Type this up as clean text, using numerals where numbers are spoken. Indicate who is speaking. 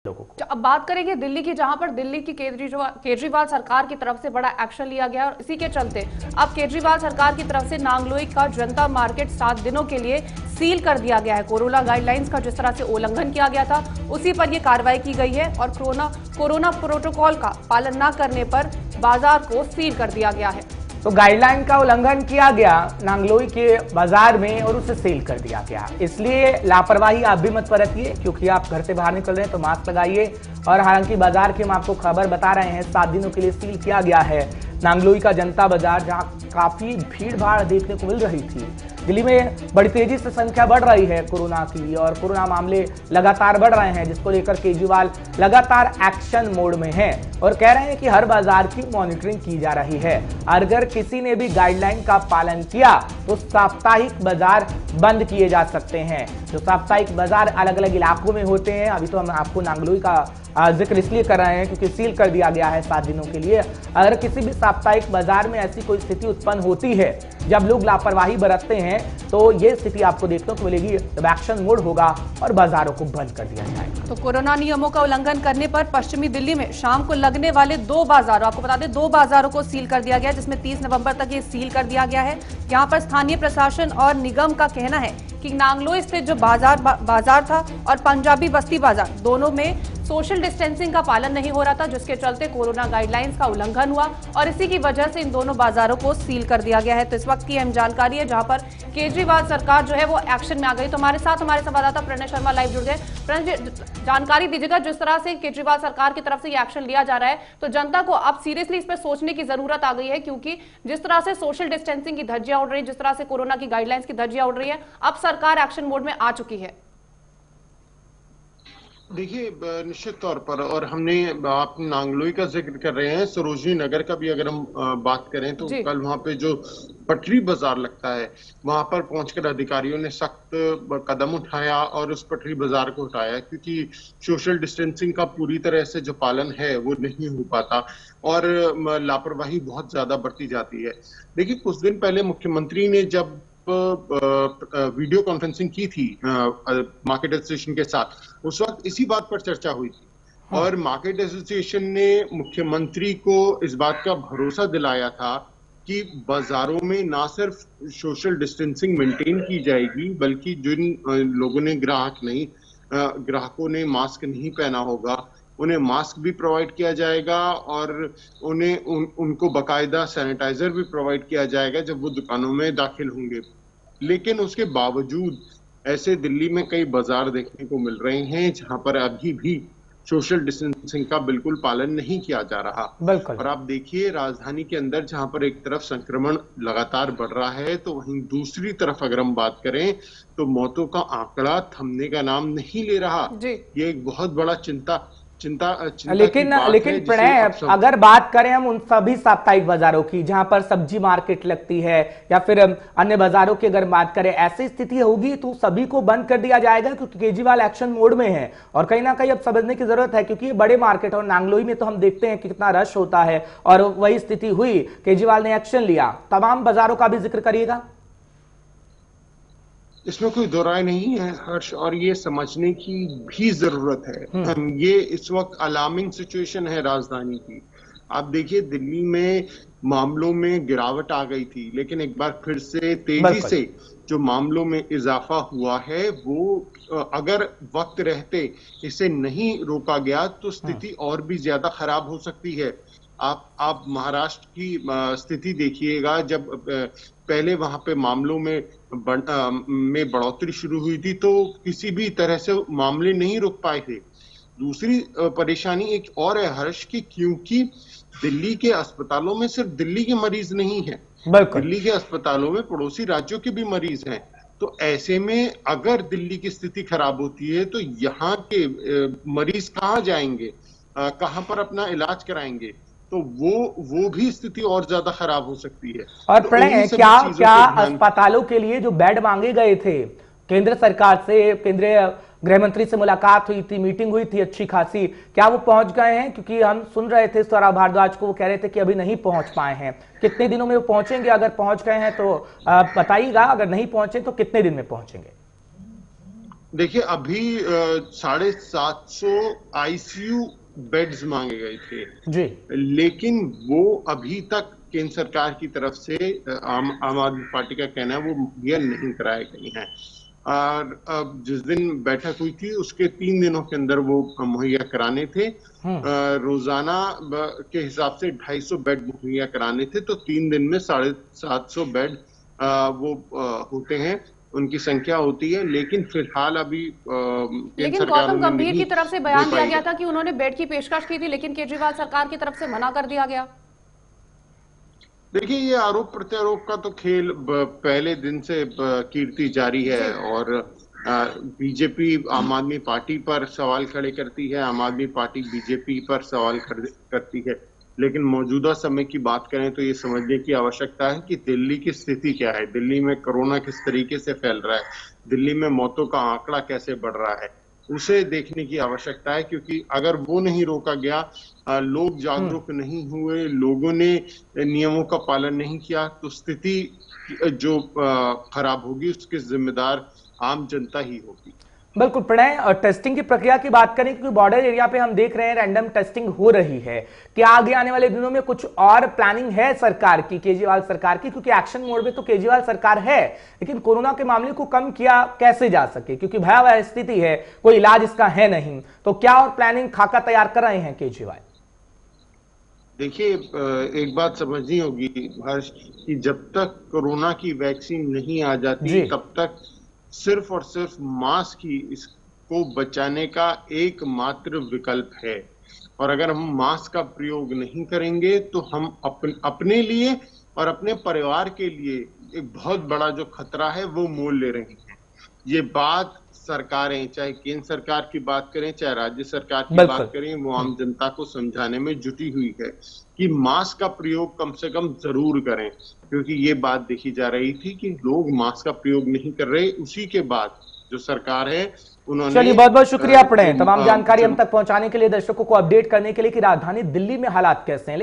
Speaker 1: लोगों को।
Speaker 2: अब बात करेंगे दिल्ली की, जहां पर दिल्ली की केजरीवाल सरकार की तरफ से बड़ा एक्शन लिया गया और इसी के चलते अब केजरीवाल सरकार की तरफ से नांगलोई का जनता मार्केट 7 दिनों के लिए सील कर दिया गया है। कोरोना गाइडलाइंस का जिस तरह से उल्लंघन किया गया था उसी पर यह कार्रवाई की गई है और कोरोना प्रोटोकॉल का पालन न करने पर बाजार को सील कर दिया गया है।
Speaker 1: तो गाइडलाइन का उल्लंघन किया गया नांगलोई के बाजार में और उसे सील कर दिया गया। इसलिए लापरवाही आप भी मत बरतिए, क्योंकि आप घर से बाहर निकल रहे हैं तो मास्क लगाइए। और हालांकि बाजार की हम आपको खबर बता रहे हैं, 7 दिनों के लिए सील किया गया है नांगलोई का जनता बाजार, जहां काफी भीड़ भाड़ देखने को मिल रही थी। दिल्ली में बड़ी तेजी से संख्या बढ़ रही है कोरोना की और कोरोना मामले लगातार बढ़ रहे हैं, जिसको लेकर केजरीवाल लगातार एक्शन मोड में हैं और कह रहे हैं कि हर बाजार की मॉनिटरिंग की जा रही है। अगर किसी ने भी गाइडलाइन का पालन किया तो साप्ताहिक बाजार बंद किए जा सकते हैं। जो साप्ताहिक बाजार अलग अलग इलाकों में होते हैं, अभी तो हम आपको नांगलोई का जिक्र इसलिए कर रहे हैं क्योंकि सील कर दिया गया है 7 दिनों के लिए। अगर किसी भी साप्ताहिक बाजार में ऐसी कोई स्थिति उत्पन्न होती है जब लोग लापरवाही बरतते हैं, तो ये स्थिति आपको देखने को मिलेगी जब एक्शन मोड होगा और बाजारों को बंद कर दिया जाएगा।
Speaker 2: तो कोरोना नियमों का उल्लंघन करने पर पश्चिमी दिल्ली में शाम को लगने वाले 2 बाजारों, आपको बता दें 2 बाजारों को सील कर दिया गया, जिसमें 30 नवंबर तक ये सील कर दिया गया है। यहाँ पर स्थानीय प्रशासन और निगम का कहना है कि नांगलोई स्थित जो बाजार था और पंजाबी बस्ती बाजार, दोनों में सोशल डिस्टेंसिंग का पालन नहीं हो रहा था, जिसके चलते कोरोना गाइडलाइंस का उल्लंघन हुआ और इसी की वजह से इन दोनों बाजारों को सील कर दिया गया है। तो इस वक्त की अहम जानकारी है जहां पर केजरीवाल सरकार जो है वो एक्शन में आ गई। तो हमारे साथ हमारे संवाददाता प्रणय शर्मा लाइव जुड़ गए। प्रणय, जानकारी दीजिएगा, जिस तरह से केजरीवाल सरकार की तरफ से ये एक्शन लिया जा रहा है तो जनता को अब सीरियसली इस पर सोचने की जरूरत आ गई है, क्योंकि जिस तरह से सोशल डिस्टेंसिंग की धज्जियां उड़ रही है, जिस तरह से कोरोना की गाइडलाइंस की धज्जियां उड़ रही है, अब सरकार एक्शन मोड में आ चुकी है।
Speaker 3: देखिए, निश्चित तौर पर, और हमने आप नांगलोई का जिक्र कर रहे हैं, सरोजनी नगर का भी अगर हम बात करें तो कल वहां पे जो पटरी बाजार लगता है वहां पर पहुंचकर अधिकारियों ने सख्त कदम उठाया और उस पटरी बाजार को हटाया, क्योंकि सोशल डिस्टेंसिंग का पूरी तरह से जो पालन है वो नहीं हो पाता और लापरवाही बहुत ज्यादा बढ़ती जाती है। देखिए, कुछ दिन पहले मुख्यमंत्री ने जब वीडियो कॉन्फ्रेंसिंग की थी मार्केट एसोसिएशन के साथ, उस वक्त इसी बात पर चर्चा हुई थी और मार्केट एसोसिएशन ने मुख्यमंत्री को इस बात का भरोसा दिलाया था कि बाजारों में ना सिर्फ सोशल डिस्टेंसिंग मेंटेन की जाएगी, बल्कि जिन लोगों ने ग्राहकों ने मास्क नहीं पहना होगा उन्हें मास्क भी प्रोवाइड किया जाएगा और उनको बाकायदा सैनिटाइजर भी प्रोवाइड किया जाएगा जब वो दुकानों में दाखिल होंगे। लेकिन उसके बावजूद ऐसे दिल्ली में कई बाजार देखने को मिल रहे हैं जहां पर अभी भी सोशल डिस्टेंसिंग का बिल्कुल पालन नहीं किया जा रहा। और आप देखिए, राजधानी के अंदर जहां पर एक तरफ संक्रमण लगातार बढ़ रहा है, तो वहीं दूसरी तरफ अगर हम बात करें तो मौतों का आंकड़ा थमने का नाम नहीं ले रहा। ये एक बहुत बड़ा चिंता
Speaker 1: लेकिन प्रणय, अगर बात करें हम उन सभी साप्ताहिक बाजारों की जहां पर सब्जी मार्केट लगती है या फिर अन्य बाजारों की अगर बात करें, ऐसी स्थिति होगी तो सभी को बंद कर दिया जाएगा, क्योंकि केजरीवाल एक्शन मोड में है और कहीं ना कहीं अब समझने की जरूरत है, क्योंकि ये बड़े मार्केट और नांगलोई में तो हम देखते हैं कि कितना रश होता है और वही स्थिति हुई, केजरीवाल ने एक्शन लिया। तमाम बाजारों का भी जिक्र करिएगा।
Speaker 3: इसमें कोई दो राय नहीं है हर्ष, और ये समझने की भी जरूरत है। ये इस वक्त अलार्मिंग सिचुएशन है राजधानी की। आप देखिए, दिल्ली में मामलों में गिरावट आ गई थी, लेकिन एक बार फिर से तेजी से जो मामलों में इजाफा हुआ है वो अगर वक्त रहते इसे नहीं रोका गया तो स्थिति और भी ज्यादा खराब हो सकती है। आप महाराष्ट्र की स्थिति देखिएगा, जब पहले वहां पे मामलों में बढ़ोतरी शुरू हुई थी तो किसी भी तरह से मामले नहीं रुक पाए थे। दूसरी परेशानी एक और है हर्ष की, क्योंकि दिल्ली के अस्पतालों में सिर्फ दिल्ली के मरीज नहीं है, दिल्ली के अस्पतालों में पड़ोसी राज्यों के भी मरीज हैं। तो ऐसे में अगर दिल्ली की स्थिति खराब होती है तो यहाँ के मरीज कहाँ जाएंगे, कहाँ पर अपना इलाज कराएंगे, तो वो भी स्थिति और ज्यादा खराब हो सकती है।
Speaker 1: और प्रणय, क्या अस्पतालों के लिए जो बेड मांगे गए थे केंद्र सरकार से, केंद्रीय गृह मंत्री से मुलाकात हुई थी, मीटिंग हुई थी अच्छी खासी, क्या वो पहुंच गए हैं? क्योंकि हम सुन रहे थे सौरभ भारद्वाज को, वो कह रहे थे कि अभी नहीं पहुंच पाए हैं। कितने दिनों में वो पहुंचेंगे? अगर पहुंच गए हैं तो बताइएगा, अगर नहीं पहुंचे तो कितने दिन में पहुंचेंगे?
Speaker 3: देखिए, अभी 750 ICU बेड्स मांगे गए थे
Speaker 1: जी।
Speaker 3: लेकिन वो अभी तक केंद्र सरकार की तरफ से आम आदमी पार्टी का कहना है वो मुहैया नहीं कराए गए हैं। और अब जिस दिन बैठक हुई थी उसके 3 दिनों के अंदर वो मुहैया कराने थे। रोजाना के हिसाब से 250 बेड मुहैया कराने थे, तो 3 दिन में 750 बेड वो होते हैं, उनकी संख्या होती है। लेकिन फिलहाल अभी
Speaker 2: लेकिन गौतम गंभीर की तरफ से बयान दिया गया था कि उन्होंने बेड की पेशकश की थी, लेकिन केजरीवाल सरकार की तरफ से मना कर दिया गया।
Speaker 3: देखिए, ये आरोप प्रत्यारोप का तो खेल पहले दिन से कीर्ति जारी है। और बीजेपी आम आदमी पार्टी पर सवाल खड़े करती है, आम आदमी पार्टी बीजेपी पर सवाल करती है। लेकिन मौजूदा समय की बात करें तो ये समझने की आवश्यकता है कि दिल्ली की स्थिति क्या है, दिल्ली में कोरोना किस तरीके से फैल रहा है, दिल्ली में मौतों का आंकड़ा कैसे बढ़ रहा है, उसे देखने की आवश्यकता है। क्योंकि अगर वो नहीं रोका गया, लोग जागरूक नहीं हुए, लोगों ने नियमों का पालन नहीं किया, तो स्थिति जो खराब होगी उसके जिम्मेदार आम जनता ही होगी।
Speaker 1: बिल्कुल प्रणय, और टेस्टिंग की प्रक्रिया की बात करें, क्योंकि बॉर्डर एरिया पे हम देख रहे हैं रैंडम टेस्टिंग हो रही है, क्या आगे आने वाले दिनों में कुछ और प्लानिंग है सरकार की, केजरीवाल सरकार की? क्योंकि एक्शन मोड में तो केजरीवाल सरकार है, लेकिन कोरोना के मामले को कम किया कैसे जा सके, क्योंकि भयावह स्थिति है, कोई इलाज इसका है नहीं, तो क्या और प्लानिंग खाका तैयार कर रहे हैं केजरीवाल?
Speaker 3: देखिए, एक बात समझनी होगी हर्ष, कि जब तक कोरोना की वैक्सीन नहीं आ जाती तब तक सिर्फ और सिर्फ मास्क ही इसको बचाने का एकमात्र विकल्प है। और अगर हम मास्क का प्रयोग नहीं करेंगे तो हम अपने लिए और अपने परिवार के लिए एक बहुत बड़ा जो खतरा है वो मोल ले रहे हैं। ये बात सरकारें, चाहे केंद्र सरकार की बात करें चाहे राज्य सरकार की बात करें, वो आम जनता को समझाने में जुटी हुई है कि मास्क का प्रयोग कम से कम जरूर करें। क्योंकि ये बात देखी जा रही थी कि लोग मास्क का प्रयोग नहीं कर रहे। उसी के बाद जो सरकार है उन्होंने,
Speaker 1: चलिए बहुत बहुत शुक्रिया प्रणय, तमाम जानकारी हम तक पहुंचाने के लिए, दर्शकों को अपडेट करने के लिए कि राजधानी दिल्ली में हालात कैसे हैं।